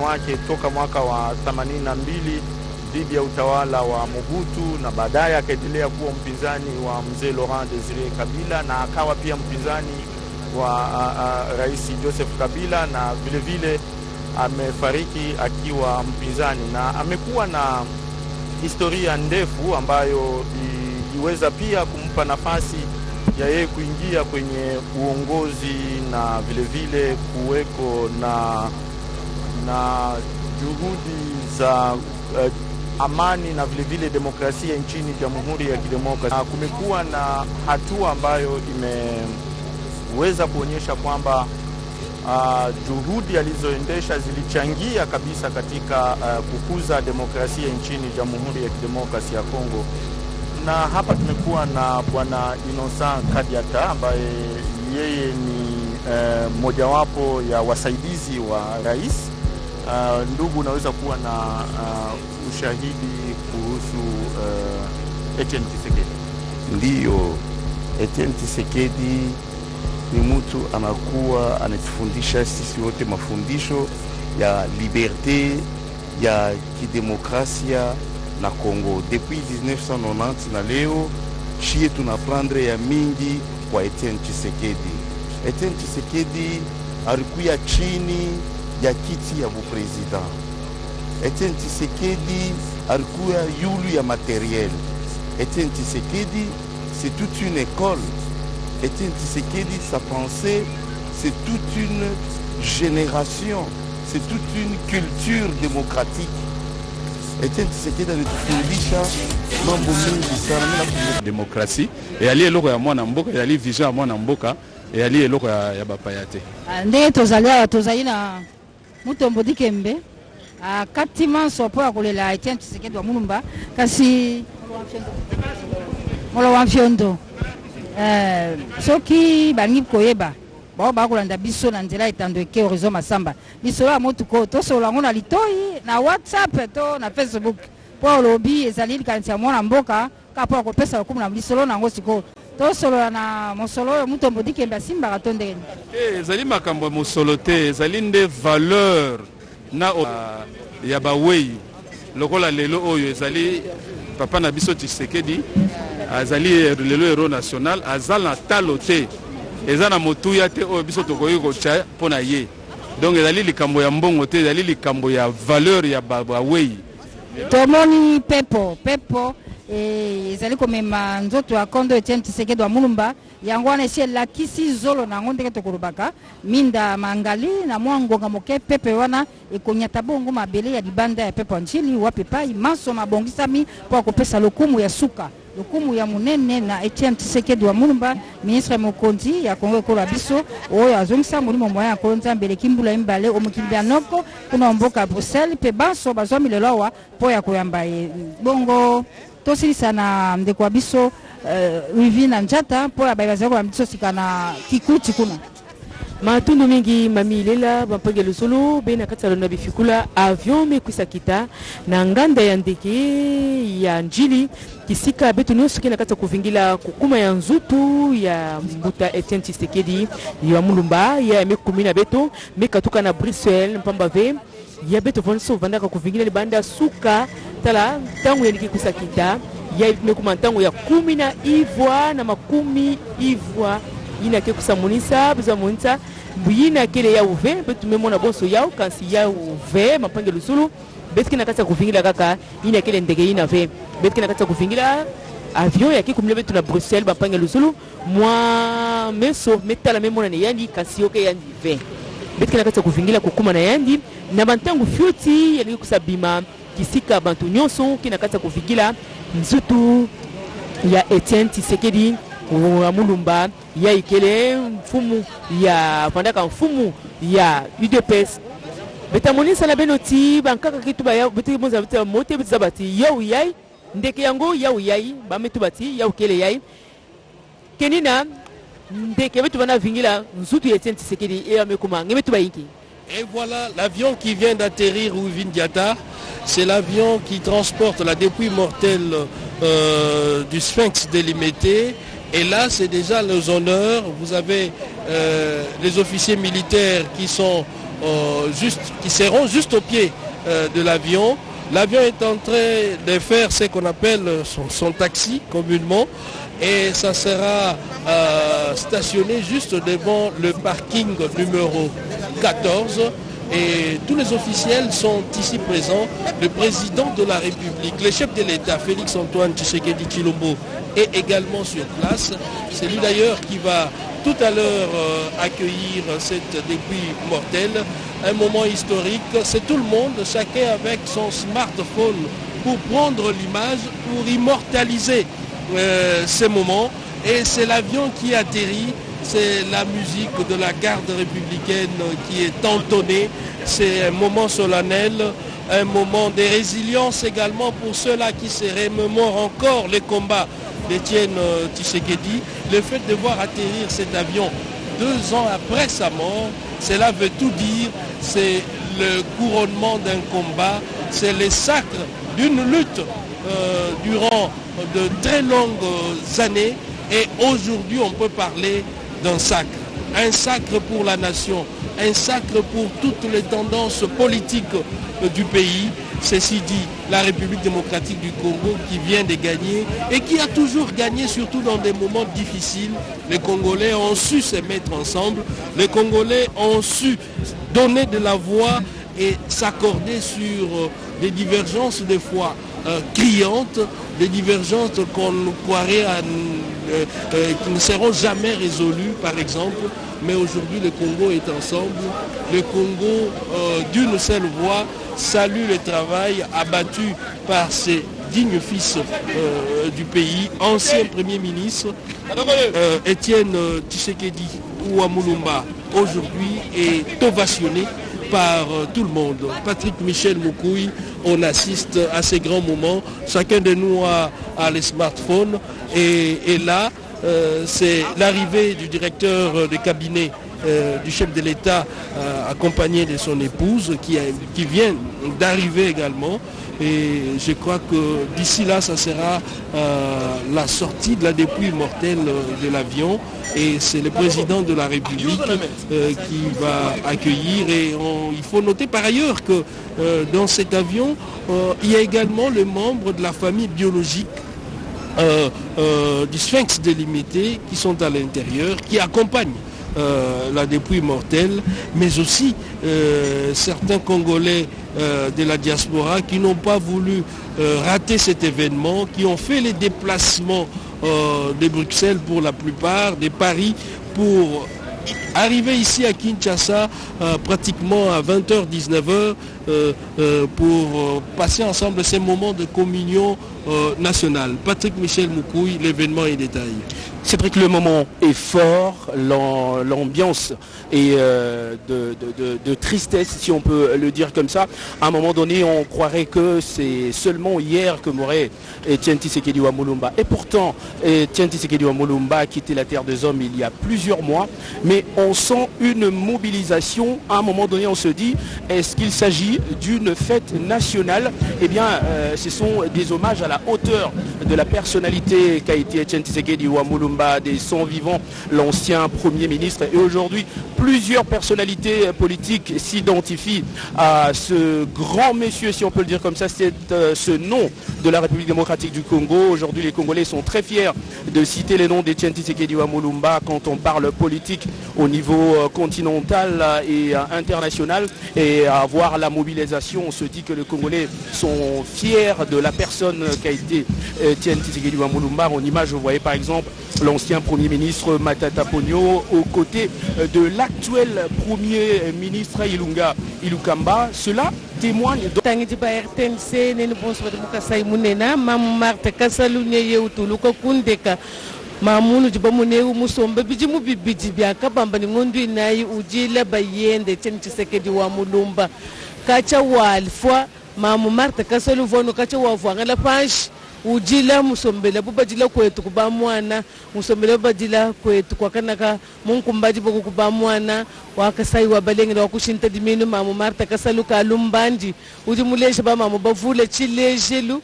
wake toka mwaka wa 82 dhidi ya utawala wa Mobutu, na baadaye akaendelea kuwa mpinzani wa mzee Laurent Desire Kabila, na akawa pia mpinzani wa Rais Joseph Kabila, na vile vile amefariki akiwa mpinzani, na amekuwa na historia ndefu ambayo iliweza pia kumpa nafasi ya yeye kuingia kwenye uongozi na vile vile kuweko na juhudi za amani na vile vile demokrasia nchini Jamhuri ya Kidemokrasia. Kumekuwa na hatua ambayo imeweza kuonyesha kwamba juhudi alizoendesha zilichangia kabisa katika kukuza demokrasia nchini Jamhuri ya Kidemokrasia ya Kongo. Na hapa tumekuwa na Bwana Innocent Kadiata ambaye yeye ni mojawapo ya wasaidizi wa rais. Ndugu, unaweza kuwa na ushahidi kuhusu Etienne Tshisekedi? Ndiyo, Etienne Tshisekedi ni mtu anakuwa anatufundisha sisi wote mafundisho ya liberte ya kidemokrasia na Kongo. Depuis 1990 na leo shie tunaprendre ya mingi kwa Etienne Tshisekedi. Etienne Tshisekedi alikuya chini ya kiti ya bupresident. Etienne Tshisekedi alikuya yulu ya materiel. Etienne Tshisekedi c'est toute une école. Etienne Tshisekedi, sa pensée, c'est toute une génération, c'est toute une culture démocratique. Etienne Tshisekedi anatufundisha mambo mengi sana demokrasi, eyali eloko ya mwana mboka, eyali vision ya mwana mboka, eyali eloko ya bapaya te. Ndenge tozali na Mutombo Dikembe katima sopo ya kolela Etienne Tshisekedi wa Mulumba kasi molo wa mfiondo soki bangi koyeba ba kolanda biso na nzela etandweke horizon masamba biso la motuko to solango na litoi na WhatsApp to na Facebook po lobi ezali kanti ya mwana mboka kapo ko pesa ko na biso na ngo siko to solo na mosolo Mutombo Dikembe asimba katondeni ezali makambo mosolo te, ezali nde valeur na ya bawei lokola lelo oyo ezali papa na biso Tshisekedi azali lelo héros national azal na talo te ezana motuya te oyo biso tokoyi kocha pona ye. Donc ezali likambo ya mbongo te, ezali likambo ya valeur ya bawei. Tomoni pepo ezali komema nzoto ya kondo Etienne Tshisekedi wa Mulumba yango wana esi elakisi zolo na ngo ndenge tokolobaka minda mangali na mwangonga moke pepe wana ekonyata bongo mabele ya libanda ya pepo nchili wapi pai maso mabongisami po kopesa lokumu ya suka lokumu ya munene na Etienne Tshisekedi wa Mulumba ministre mokonzi ya Kongo kola biso oyo azongisa mulimo moya konza mbele kimbula imbale omukili bya noko kuna mboka Bruxelles pe baso bazwami lelowa po ya koyamba bongo tosilisa na ndeko wa biso Rivina Njata po ya baibazako wa biso sikana kikuti kuna matundu mingi mamilela bampangelo solo bena katalo na bifikula avion mekwisa kita na nganda ya ndeke ya njili kisika betu nyonso kina kata kuvingila kukuma ya nzutu ya mbuta Etienne Tshisekedi ya Mulumba ya mekumina beto mekatuka na Bruxelles mpamba ve ya beto vonso vandaka kuvingila libanda suka tala tangu ya ndeke kwisa kita ya mekuma tangu ya 10 ivwa na makumi ivwa ina ke kusamunisa biza munita buyina kele ya uve betu memona bonso yao kansi ya uve mapange lusulu betki na kata kuvingila kaka ina kele ndege ina ve betki na kata kuvingila avion ya kikumile betu na Bruxelles mapange lusulu mwa meso metala memona ne yandi kansi yoke yandi ve betki na kata kuvingila kukuma na yandi na bantangu fioti ya kusabima kisika bantu nyonso kina kata kuvingila nzutu ya Etienne Tshisekedi wa Mulumba ya ikele mfumu ya pandaka mfumu ya UDPS betamonisa na benoti bankaka kitu ba ya beti bonza beti mote beti zabati yau yai ndeke yango yau yai ba metu bati yau kele yai kenina ndeke betu bana vingila nzutu Etienne Tshisekedi e amekuma ngebetu ba yiki. Et voilà l'avion qui vient d'atterrir au Vindiata. C'est l'avion qui transporte la dépouille mortelle du Sphinx délimité. Et là, c'est déjà les honneurs. Vous avez les officiers militaires qui sont qui seront juste au pied de l'avion. L'avion est en train de faire ce qu'on appelle son taxi communément et ça sera stationné juste devant le parking numéro 14 et tous les officiels sont ici présents. Le président de la République, le chef de l'État Félix-Antoine Tshisekedi Tshilombo est également sur place. C'est lui d'ailleurs qui va tout à l'heure accueillir cette dépouille mortelle. Un moment historique, c'est tout le monde, chacun avec son smartphone pour prendre l'image, pour immortaliser ces moments. Et c'est l'avion qui atterrit, c'est la musique de la garde républicaine qui est entonnée. C'est un moment solennel, un moment de résilience également pour ceux-là qui se remémorent encore les combats d'Étienne Tshisekedi. Le fait de voir atterrir cet avion 2 ans après sa mort, cela veut tout dire. C'est le couronnement d'un combat, c'est le sacre d'une lutte durant de très longues années. Et aujourd'hui, on peut parler d'un sacre. Un sacre pour la nation, un sacre pour toutes les tendances politiques du pays. Ceci dit, la République démocratique du Congo qui vient de gagner et qui a toujours gagné, surtout dans des moments difficiles. Les Congolais ont su se mettre ensemble. Les Congolais ont su donner de la voix et s'accorder sur des divergences des fois criantes, des divergences qu'on croirait qui ne seront jamais résolues, par exemple. Mais aujourd'hui, le Congo est ensemble. Le Congo, d'une seule voix, salue le travail abattu par ses dignes fils du pays, ancien Premier ministre, Étienne Tshisekedi Ouamulumba, aujourd'hui est ovationné par tout le monde. Patrick Michel Mukui, on assiste à ces grands moments. Chacun de nous a les smartphones et là, c'est l'arrivée du directeur de cabinet du chef de l'État accompagné de son épouse qui vient d'arriver également. Et je crois que d'ici là, ça sera la sortie de la dépouille mortelle de l'avion. Et c'est le président de la République qui va accueillir. Et il faut noter par ailleurs que dans cet avion, il y a également les membres de la famille biologique du Sphinx délimité qui sont à l'intérieur, qui accompagnent la dépouille mortelle, mais aussi certains Congolais de la diaspora qui n'ont pas voulu rater cet événement, qui ont fait les déplacements de Bruxelles pour la plupart, de Paris, pour arriver ici à Kinshasa pratiquement à 20h, 19h pour passer ensemble ces moments de communion nationale. Patrick Michel Mukui, l'événement est détaillé. Cédric, le moment est fort, l'ambiance est de tristesse, si on peut le dire comme ça. À un moment donné, on croirait que c'est seulement hier que mourait Étienne Tshisekedi Ouamulumba. Et pourtant, Étienne Tshisekedi Ouamulumba a quitté la terre des hommes il y a plusieurs mois. Mais on sent une mobilisation. À un moment donné, on se dit, est-ce qu'il s'agit d'une fête nationale? Eh bien, ce sont des hommages à la hauteur de la personnalité qu'a été Étienne Tshisekedi Ouamulumba, des sons vivants, l'ancien Premier ministre. Et aujourd'hui, plusieurs personnalités politiques s'identifient à ce grand monsieur, si on peut le dire comme ça, c'est ce nom de la République démocratique du Congo. Aujourd'hui, les Congolais sont très fiers de citer les noms d'Étienne Tshisekedi Ouamulumba quand on parle politique au niveau continental et international. Et à voir la mobilisation, on se dit que les Congolais sont fiers de la personne qu'a été Étienne Tshisekedi Ouamulumba. En image, vous voyez par exemple l'ancien Premier ministre Matata Ponyo aux côtés de l'actuel Premier ministre Ilunga Ilukamba. Cela témoigne mamunu jibamuneu musombe bijimu bibiji byakabamba ni ngondu inayi ujila bayende Etienne Tshisekedi Ouamulumba kacha walfwa mamu Martha Kassalu vono kacha wavwangala panshi ujila musombela bubajila kwetu kuba mwana musombela bubajila kwetu kwakanaka munkumbaji boku kuba mwana wakasai wabalengela wakushinta diminu mamu Martha Kassalu kalumbandi ujimulesha ba mamu bavule chilejelu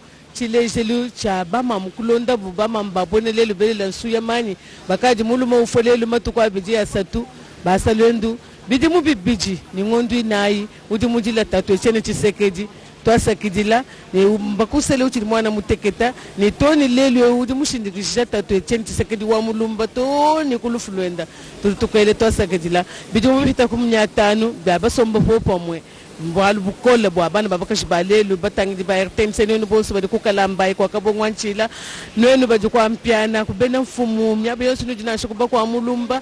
cha bama mukulonda bubama mbabonelelo belela nsuya mani bakaji muluma ufolelo matuko abiji ya satu basalwendu bidimu bibiji ni ngondu inai udimu jila tatu Etienne Tshisekedi twasakidila ni mbakusele uchi mwana muteketa ni toni lelo udi mushindikisha tatu Etienne Tshisekedi wa mulumba toni kulufulwenda tutukele twasakidila bidimu bita kumnyatanu baba sombo popo mwe mbwalu bukola bwa bana babakashi balelu batangi ba RTNC nenu bonso badi kukalamba kwa kabongwanchila nenu badi kwa mpiana kubena mfumu myabe yose nujinasho kuba kwa mulumba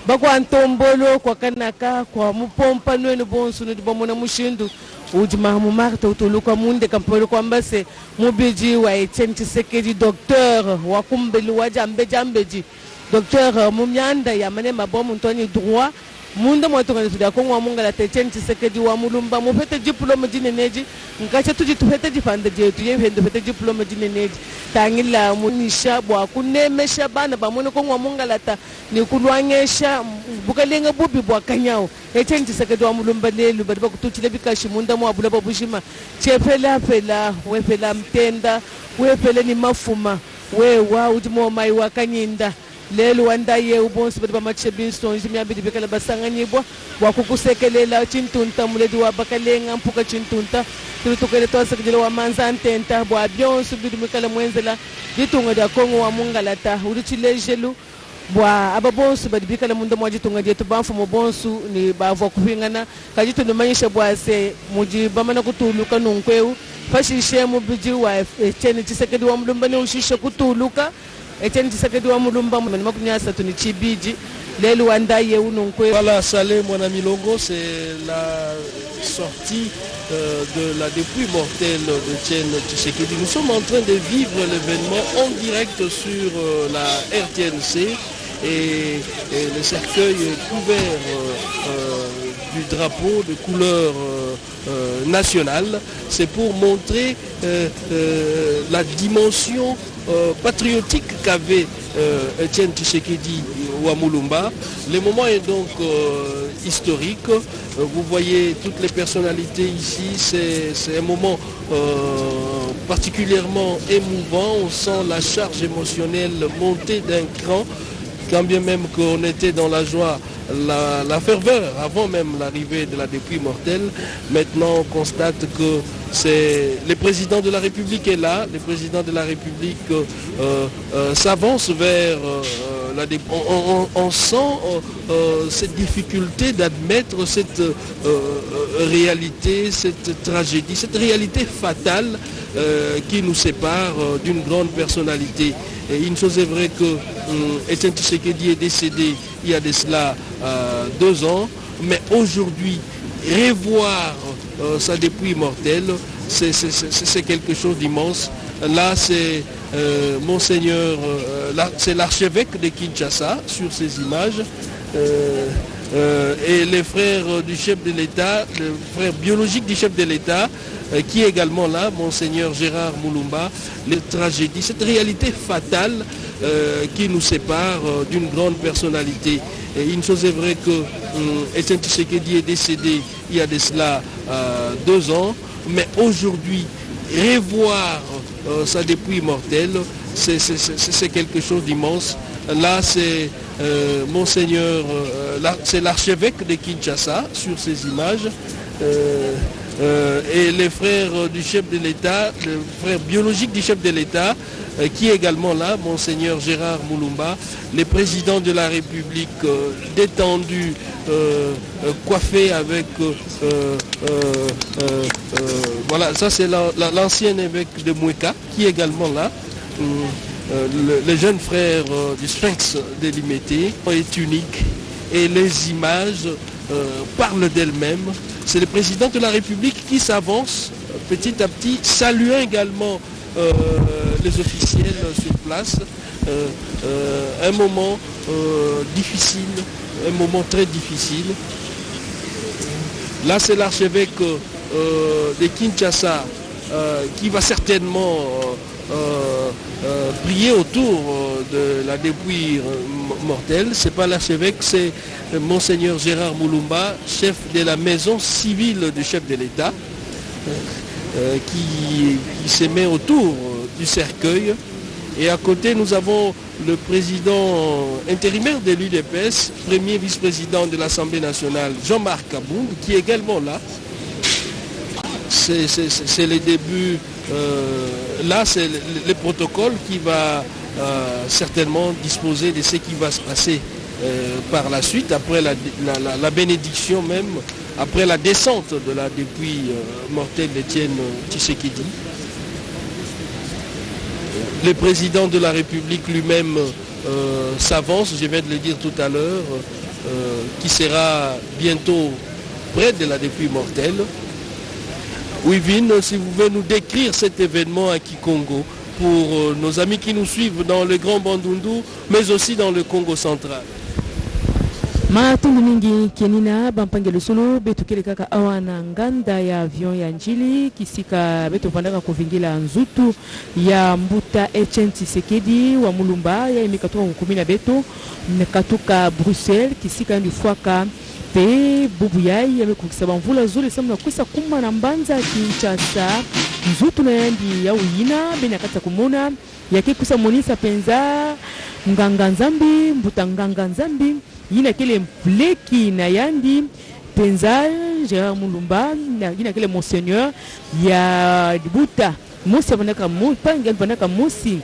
bakwa ntombolo kwa kanaka kwa mupompa nenu bonso nudibomona mushindu ujima mu marta utuluka munde kampolo kwa mbase mubiji wa Etienne Tshisekedi docteur wa kumbeli wa jambeji docteur mumyanda ya mane mabomu ntoni droit munda mwatonga tuda ko ngwa munga la Etienne Tshisekedi wa mulumba mu fete diplôme dineneji nkacha tuji tufete difanda je tuye hendo fete diplôme dineneji tangila munisha bwa kunemesha bana bamone ko ngwa munga la ta ni kulwanyesha bukalenga bubi bwa kanyao Etienne Tshisekedi wa mulumba lelu badiba kutuchile bikashi munda mwa bula babushima chepela pela wepela mtenda wepele ni mafuma wewa udimo mai wa kanyinda lelo wanda ye ubonsi badi bamachebinso njimya bidi bekala basanganyibwa wakukusekelela chintunta muledi wa bakalenga mpuka chintunta tulitukele twasakidile wa manza ntenta bwa byonso bidi mikala mwenzela ditunga dia Kongo wa mungalata ulichilejelu bwa ababonso badi bikala munda mwaji tunga dia tubanfu mobonsu ni bavwa kuhingana kajitu numanyisha bwa se muji bamana kutuluka nunkweu fashishe mubiji wa Etienne Tshisekedi wa mulumba ni ushishe kutuluka Etienne Tshisekedi wa mulumba mwana makunyasa tuni chibiji lelo wanda ye unonkwe. Voilà, Salé mon ami Longo, c'est la sortie de la dépouille mortelle d'Etienne Tshisekedi. Nous sommes en train de vivre l'événement en direct sur la RTNC et le cercueil couvert du drapeau de couleur nationale. C'est pour montrer la dimension patriotique qu'avait Etienne Tshisekedi wa Mulumba. Le moment est donc historique. Vous voyez toutes les personnalités ici. C'est un moment particulièrement émouvant. On sent la charge émotionnelle monter d'un cran. Quand bien même qu'on était dans la joie, la ferveur avant même l'arrivée de la dépouille mortelle, maintenant on constate que le président de la République est là, le président de la République s'avance vers la dépouille. On sent cette difficulté d'admettre cette réalité, cette tragédie, cette réalité fatale qui nous sépare d'une grande personnalité. Et une chose est vraie que Etienne Tshisekedi est décédé il y a de cela 2 ans, mais aujourd'hui, revoir sa dépouille mortelle, c'est quelque chose d'immense. Là, c'est Monseigneur, c'est l'archevêque de Kinshasa sur ces images. Et les frères du chef de l'État, le frère biologique du chef de l'État, qui est également là, Monseigneur Gérard Mulumba, les tragédies, cette réalité fatale qui nous sépare d'une grande personnalité. Et une chose est vraie que Etienne Tshisekedi est décédé il y a de cela 2 ans, mais aujourd'hui, revoir sa dépouille mortelle, c'est quelque chose d'immense. Là, c'est Monseigneur, c'est l'archevêque de Kinshasa sur ces images. Et les frères du chef de l'État, le frère biologique du chef de l'État, qui est également là, Monseigneur Gérard Mulumba, le président de la République détendu, coiffé avec... voilà, ça c'est l'ancien évêque de Moueka, qui est également là. Le jeune frère du Sphinx de Limété est unique et les images parlent d'elles-mêmes. C'est le président de la République qui s'avance petit à petit, saluant également les officiels sur place. Un moment difficile, un moment très difficile. Là, c'est l'archevêque de Kinshasa qui va certainement prier autour de la dépouille mortelle. Ce n'est pas l'archevêque, c'est Monseigneur Gérard Mulumba, chef de la maison civile du chef de l'État, qui se met autour du cercueil. Et à côté, nous avons le président intérimaire de l'UDPS, premier vice-président de l'Assemblée nationale, Jean-Marc Kabound, qui est également là. C'est les débuts, là c'est le protocole qui va certainement disposer de ce qui va se passer par la suite, après la bénédiction même, après la descente de la dépouille mortelle d'Étienne Tshisekedi. Le président de la République lui-même s'avance, je viens de le dire tout à l'heure, qui sera bientôt près de la dépouille mortelle. Wivine, si vous pouvez nous décrire cet événement à Kikongo pour nos amis qui nous suivent dans le Grand Bandundu, mais aussi dans le Congo central. Matundu mingi kenina bampangelo solo betukele kaka awana nganda ya avion ya njili kisika beto vandaka kuvingila nzutu ya mbuta Etienne Tshisekedi wa Mulumba ya imikatoka kukumina beto nekatuka Bruxelles kisika ndi fwaka pe bubu yai yamekukisa bamvula zuri samuna kwisa kuma na mbanza Kinshasa nzutu na yandi ya uyina bena kata kumona yake kusa monisa penza nganga nzambi mbuta nganga nzambi yina kele mpleki na yandi penza Gérard Mulumba yina kele monseigneur ya buta mosi vanaka mupanga vanaka mosi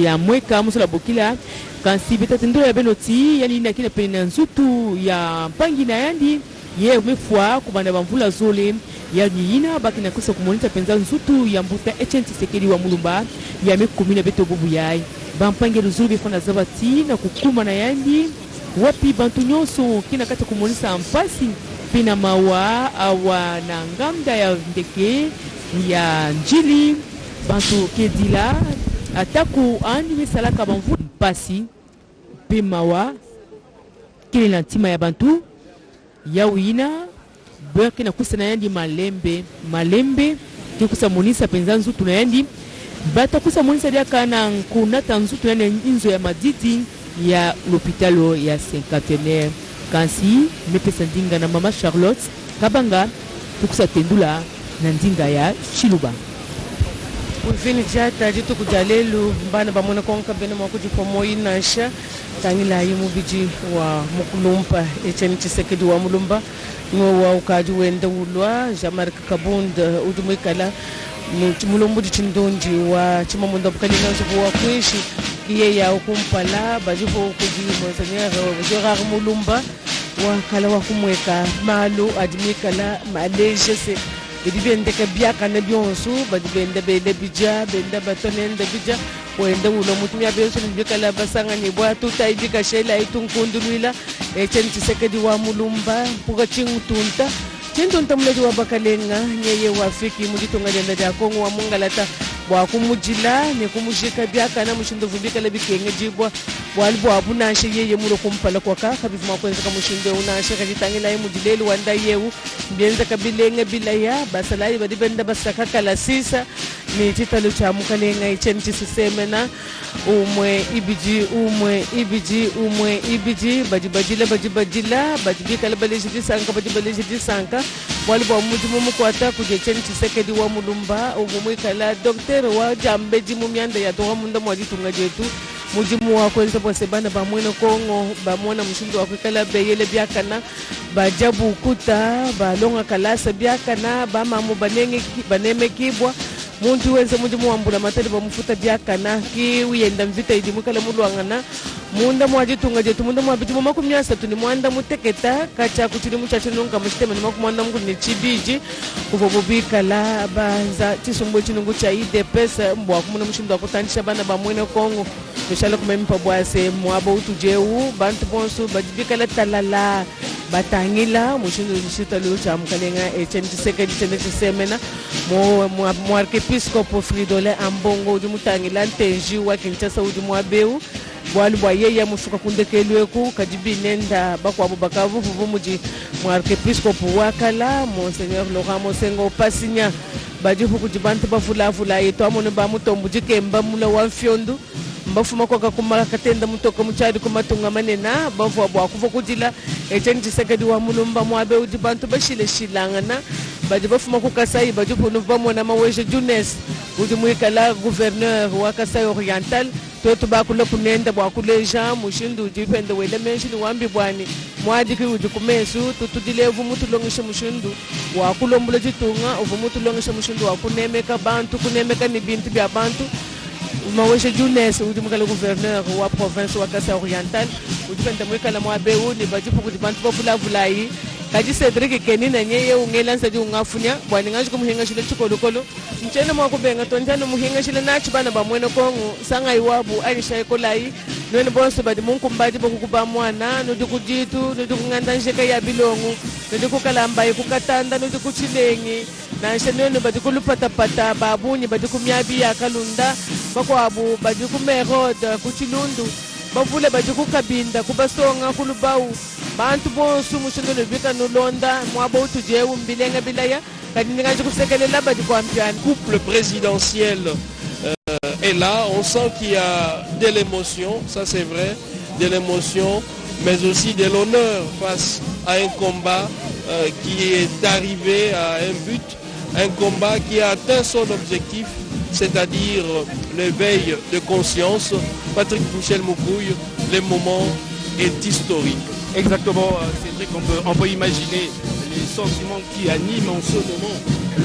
ya mweka mosi la bokila kansi betatendo ya benoti yani yina kele pena nzutu ya mpangi na yandi ye mefwa kubanda bamvula zole ya yina bakina kusa kumonita penza nzutu ya mbuta Etienne Tshisekedi wa Mulumba ya mekumina beto bubu yai bampange luzuri bifana zabati na kukuma na yandi wapi bantu nyonso kina kata kumonisa mpasi pina mawa awa na nganda ya ndeke ya njili bantu kedila ataku andi misalaka bamvu mpasi pe mawa kile na ntima ya bantu ya wina bwaki na kusa na yandi malembe kikusa monisa penza nzutu na yandi bata kusa monisa dia kana kunata nzutu ya nzo ya madidi ya l'hôpitalo ya Cinquantenaire kansi mepesa ndinga na mama Charlotte kabanga tukusa tendula na ndinga ya Chiluba Wivini jata jitu kujalelu mbana bamona konka bena mwakuji pomoi nasha tangila yimu biji wa Mukulumba Etienne Tshisekedi wa Mulumba wa ukaji wenda ulwa Jean-Marc Kabound udumikala mulombo chindonji wa chimamunda bukalina zo wa kwishi iye ya ukumpala bajiho kuji monseigneur Gérard Mulumba wa kala wa kumweka malu admikala maleje se bidibende ka biaka na bionsu badibende bele bija benda batonende bija wenda ulo mutumya bionsu bikala basanga ni bwa tutaidika shela itunkundulwila Etienne Tshisekedi wa Mulumba puga chingutunta Chintunta mleji wa bakalenga nyeye wafiki mujitunga jenda ja Kongo wa mungalata bwa kumujila ne kumujika byaka na mushindo vubika le bikenge jibwa walbo abunashe yeye mulo kumpala kwaka kabifuma kwenza kamushinde unashe kajitangila mujileli wanda yewu mbienza kabilenge bilaya basalai badibenda basaka kala sisa ni titalo cha mukalenga Etienne Tshisekedi umwe ibiji bajibajila bajibika le baleji disanka walbo mujimu mukwata kuje Etienne Tshisekedi wa Mulumba umumwikala docteur wa jambeji mumyanda ya towa munda mwajitunga jetu mujimu wa kwenza bose bana bamwene Kongo bamona mushindo wa kwikala beyele byakana bajabu kuta balonga kalasa byakana bamamu baneme kibwa muntu wenze mujimu wambula matali bamufuta byakana ki uyenda mvita idi mukala mulwangana munda mwajitunga jetu munda mwabijimu makumyasa tuni mwanda muteketa kacha kuchili muchacho nunga mshitema ni makumwanda mungu ni chibiji kuvobubika la banza chisumbu chinungu cha IDPS mbwa kumuna mshindo wa kutanisha bana bamwene Kongo mishala kumempa bwase mwabo utujeu bantu bonsu bajibika la talala batangila mushindo nishita leo cha mkalenga Etienne Tshisekedi Tshisemena mo archiepiscopo Fridolin Ambongo ujumutangila ntenji wa Kinshasa ujumwabeu bwali bwa yeye mushuka kundekelweku kajibi nenda bakwabo bakavu vumuji mu archiepiscopo wakala monseigneur Laurent Mosengo Pasinya bajihu kujibantu bafula yetu amone ba mutombu jikemba mula wa fyondo mbafuma kwa kumaka katenda mutoka muchadi kumatunga manena bavu bwa kuva kujila Etienne Tshisekedi wa Mulumba mwabe ujibantu bashile shilangana bajibafuma ku Kasai bajihu no bamona maweje Junes ujimwikala gouverneur wa Kasai Oriental toto bakula kunenda bwakule ja mushindu ujipende wele menshi ni wambi bwani mwadiki ujikumesu tutudile uvumutu longisha mushindu wakulombula jitunga uvumutu longisha mushindu wakunemeka bantu kunemeka ni bintu bya bantu maweshe Junes ujimukala gouverneur wa province wa Kasai Oriental ujipende mwekala mwabeu ni bajipu kuti bantu bafula vulai kaji Cedric Kenina nyeye ungelansa ju ngafunya bwani ngaji kumuhinga shile chikolokolo mchene mwa kubenga tonjano muhinga shile nachi bana bamwene kongu sanga iwabu aisha ikolai nweni bonso badi mungu mbadi bokukuba mwana nudi kujitu nudi kunganda njeka ya bilongu nudi kukalamba kukatanda nudi kuchilengi na nshe nweni badi kulupatapata babunyi badi kumyabi ya kalunda bakwabu badi kumerode kuchilundu bavule badi kukabinda kubasonga kulubau bantu bonso mushindo lebika nolonda mwabo utujewu mbilenga bilaya kadinga kusekelela badi kwa mpiani. Couple présidentiel est là, on sent qu'il y a de l'émotion, ça c'est vrai, de l'émotion, mais aussi de l'honneur face à un combat qui est arrivé à un but, un combat qui a atteint son objectif, c'est-à-dire l'éveil de conscience. Patrick Michel Moukouille, le moment est historique. Exactement, Cédric, on peut imaginer les sentiments qui animent en ce moment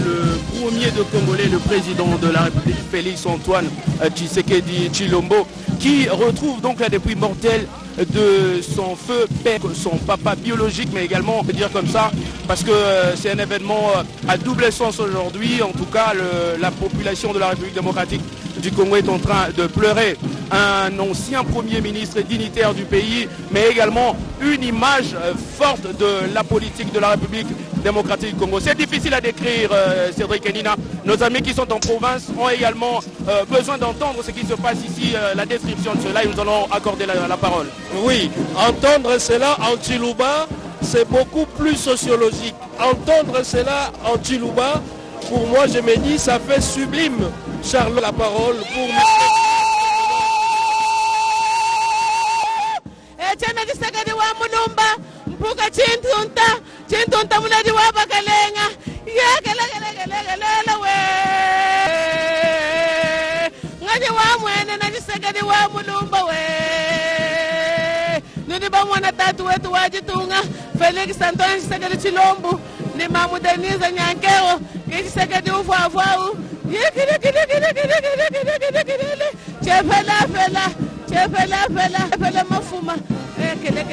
le premier de Congolais, le président de la République, Félix Antoine Tshisekedi Tshilombo, qui retrouve donc la dépouille mortelle de son feu père, son papa biologique, mais également, on peut dire comme ça, parce que c'est un événement à double sens aujourd'hui. En tout cas, la population de la République démocratique du Congo est en train de pleurer un ancien premier ministre dignitaire du pays, mais également une image forte de la politique de la République démocratique du Congo. C'est difficile à décrire, Cédric et Nina. Nos amis qui sont en province ont également besoin d'entendre ce qui se passe ici, la description de cela, et nous allons accorder la parole. Oui, entendre cela en Tchilouba, c'est beaucoup plus sociologique. Entendre cela en Tchilouba, pour moi, je me dis, ça fait sublime. Charles, la parole pour nous. Chintunta muladi wa bakalenga ya kala we ngani wa mwene na jisegedi wa mulumba we nudi ba mwana tatu wetu wajitunga Felix Antoine Tshisekedi Tshilombo ni mamu Denise Nyankeo Tshisekedi ufuafuau yekile chefela mafuma kele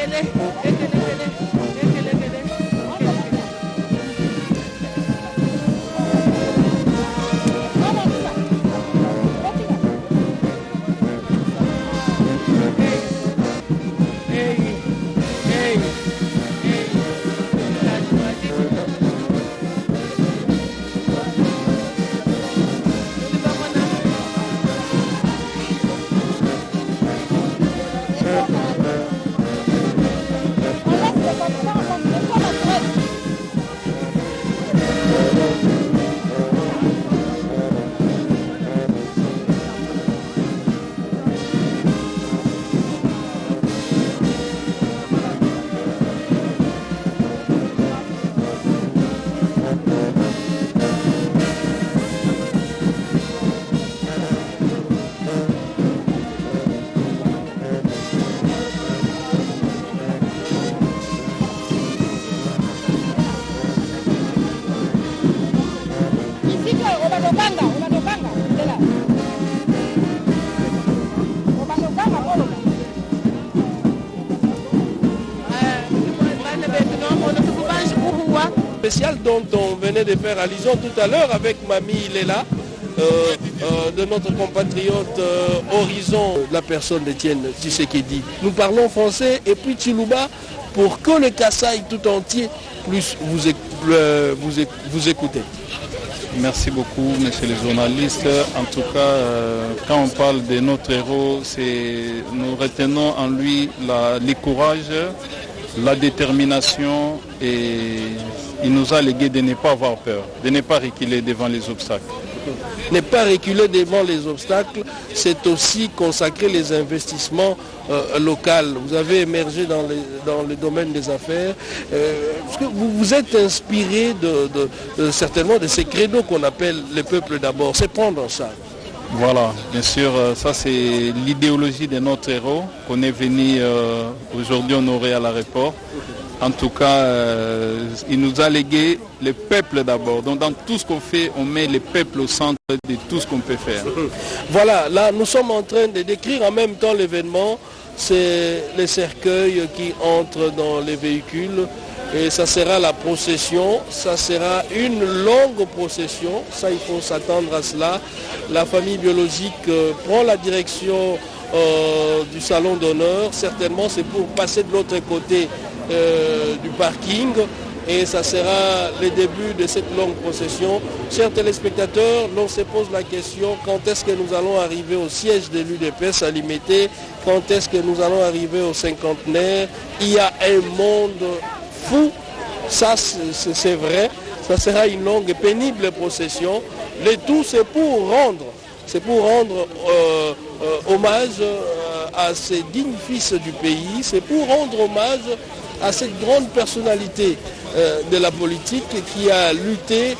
Spécial dont on venait de faire allusion tout à l'heure avec Mamie Lela, de notre compatriote Horizon, la personne d'Étienne Tshisekedi. Nous parlons français et puis Tchilouba pour que le Kasaï tout entier puisse vous écouter. Merci beaucoup, messieurs les journalistes. En tout cas, quand on parle de notre héros, nous retenons en lui le courage, la détermination, et il nous a légué de ne pas avoir peur, de ne pas reculer devant les obstacles. Ne pas reculer devant les obstacles, c'est aussi consacrer les investissements locaux. Vous avez émergé dans le domaine des affaires. Parce que vous vous êtes inspiré certainement de ces credos qu'on appelle le peuple d'abord. C'est prendre en charge. Voilà, bien sûr, ça c'est l'idéologie de notre héros qu'on est venu aujourd'hui honorer à l'aéroport. En tout cas, il nous a légué le peuple d'abord. Donc dans tout ce qu'on fait, on met le peuple au centre de tout ce qu'on peut faire. Voilà, là nous sommes en train de décrire en même temps l'événement. C'est les cercueils qui entrent dans les véhicules et ça sera la procession, ça sera une longue procession, ça il faut s'attendre à cela. La famille biologique prend la direction du salon d'honneur, certainement c'est pour passer de l'autre côté du parking et ça sera le début de cette longue procession. Chers téléspectateurs, l'on se pose la question quand est-ce que nous allons arriver au siège de l'UDPS à Limité, quand est-ce que nous allons arriver au cinquantenaire. Il y a un monde fou, ça c'est vrai, ça sera une longue et pénible procession. Le tout c'est pour rendre hommage à ces dignes fils du pays, c'est pour rendre hommage à cette grande personnalité de la politique qui a lutté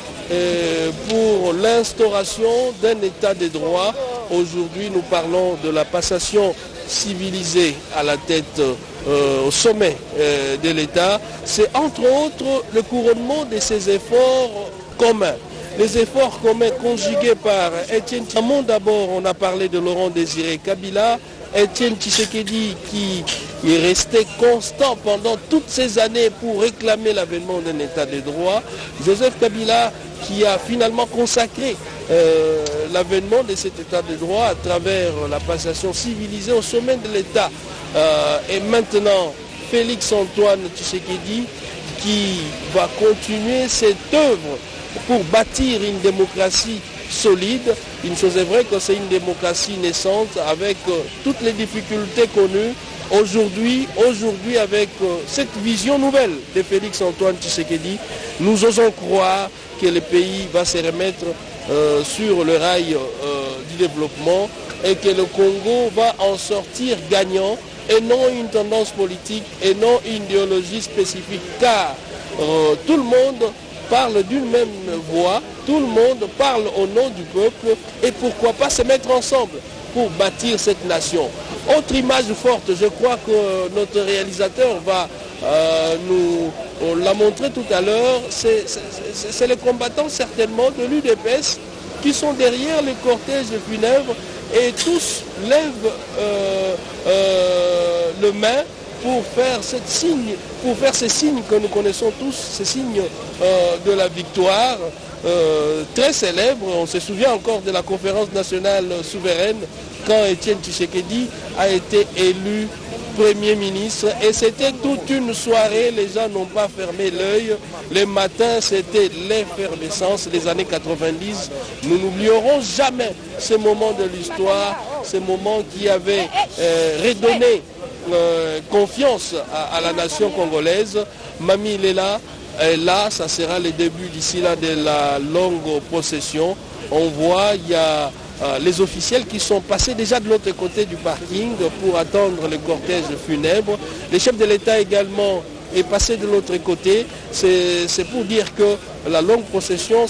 pour l'instauration d'un état de droit. Aujourd'hui, nous parlons de la passation civilisée à la tête au sommet de l'État. C'est entre autres le couronnement de ces efforts communs. Les efforts communs conjugués par Étienne Tshisekedi. D'abord, on a parlé de Laurent Désiré Kabila. Étienne Tshisekedi qui est resté constant pendant toutes ces années pour réclamer l'avènement d'un état de droit. Joseph Kabila qui a finalement consacré l'avènement de cet état de droit à travers la passation civilisée au sommet de l'État. Et maintenant, Félix Antoine Tshisekedi qui va continuer cette œuvre pour bâtir une démocratie solide. Une chose est vraie que c'est une démocratie naissante avec toutes les difficultés connues. Aujourd'hui avec cette vision nouvelle de Félix Antoine Tshisekedi, nous osons croire que le pays va se remettre sur le rail du développement et que le Congo va en sortir gagnant et non une tendance politique et non une idéologie spécifique, car tout le monde parle d'une même voix, tout le monde parle au nom du peuple et pourquoi pas se mettre ensemble pour bâtir cette nation. Autre image forte, je crois que notre réalisateur va nous l'a montré tout à l'heure, c'est les combattants certainement de l'UDPS qui sont derrière les cortèges funèbres et tous lèvent le main pour faire ces signes que nous connaissons tous, ces signes de la victoire, très célèbre. On se souvient encore de la conférence nationale souveraine quand Étienne Tshisekedi a été élu Premier ministre et c'était toute une soirée, les gens n'ont pas fermé l'œil. Les matins, c'était l'effervescence des années 90. Nous n'oublierons jamais ces moments de l'histoire, ces moments qui avaient redonné confiance à la nation congolaise. Mamie Léla est là, ça sera le début d'ici là de la longue procession. On voit, il y a les officiels qui sont passés déjà de l'autre côté du parking pour attendre le cortège funèbre. Le chef de l'État également est passé de l'autre côté. C'est pour dire que la longue procession